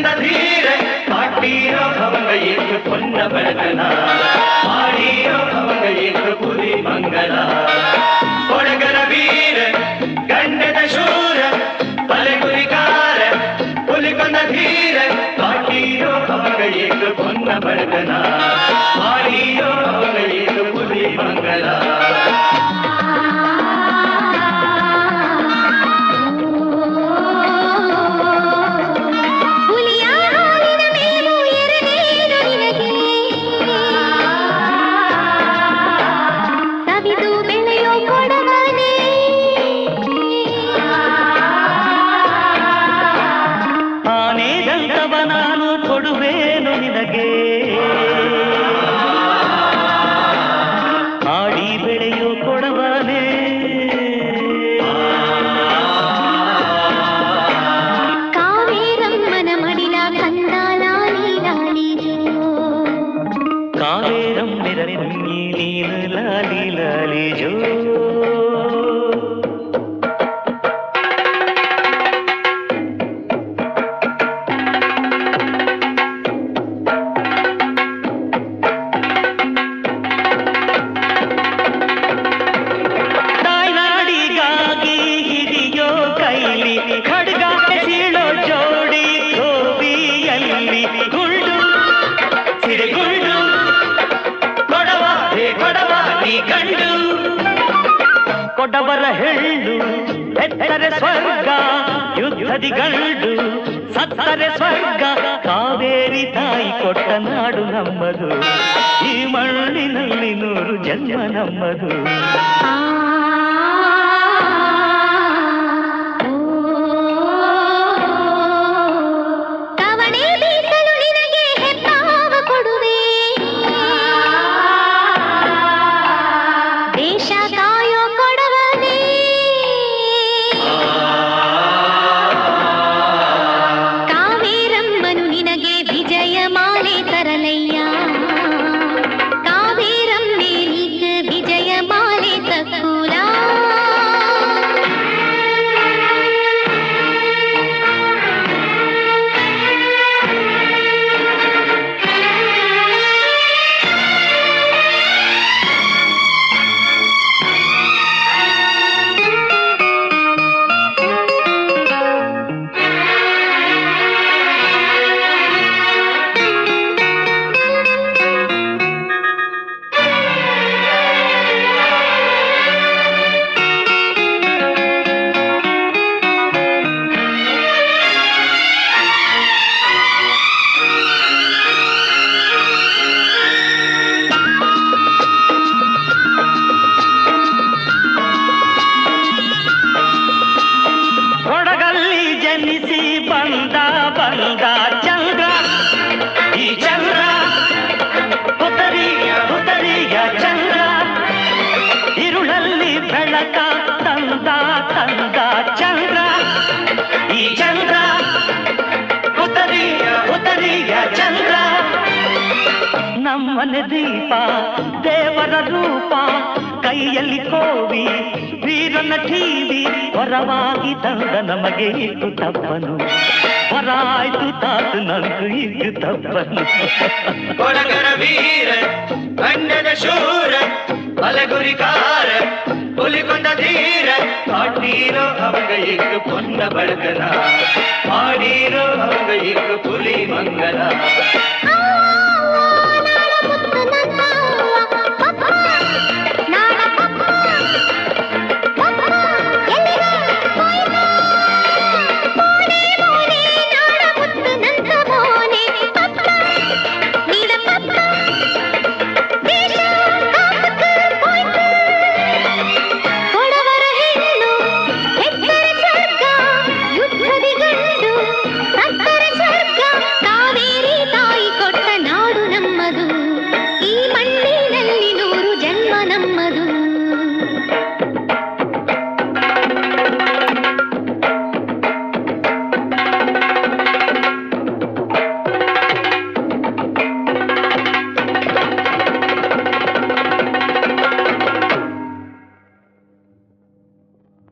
புலிகொண்ட தீர காட்டீரோ அவங்க இன்று பொன்ன பழகனா ஆடீரோ அவங்க இன்று புலி மங்களா கொடகர வீர கண்டத சூர பலகுரிகார புலிகொண்ட தீர காட்டீரோ அவங்க இன்று பொன்ன பழகனா ஆடீரோ அவங்க இன்று புலி மங்களா ಕೊಡವರ ಹೆಳ್ಳು ಎತ್ತರೆ ಸ್ವರ್ಗ ಯುದ್ಧದಿ ಗಂಡು ಸತ್ತರೆ ಸ್ವರ್ಗ ಕಾವೇರಿ ತಾಯಿ ಕೊಟ್ಟ ನಾಡು ನಮ್ಮದು ಈ ಮಣ್ಣಿನಲ್ಲಿ 100 ಜನ್ಮ ನಮ್ಮದು ನಮ್ಮನೆ ದೀಪ ದೇವರ ರೂಪ ಕೈಯಲ್ಲಿ ಕೋವಿ ವೀರನ ಠೀವಿ ಹೊರವಾಗಿ ತಂದ ನಮಗೆ ಇತ್ತು ತಪ್ಪನು ಹೊರಾಯ್ತು ತಾತು ನಂದು ಇದ್ದು ತಪ್ಪನು ಕೊಡಗರ ವೀರ ಗಂಡದ ಶೂರ ಬಲಗುರಿಕಾರ புலிகொண்ட தீர காட்டீரோ அவங்க இங்கு பொன்ன பழகனா ஆடீரோ அவங்க இங்கு புலி மங்களா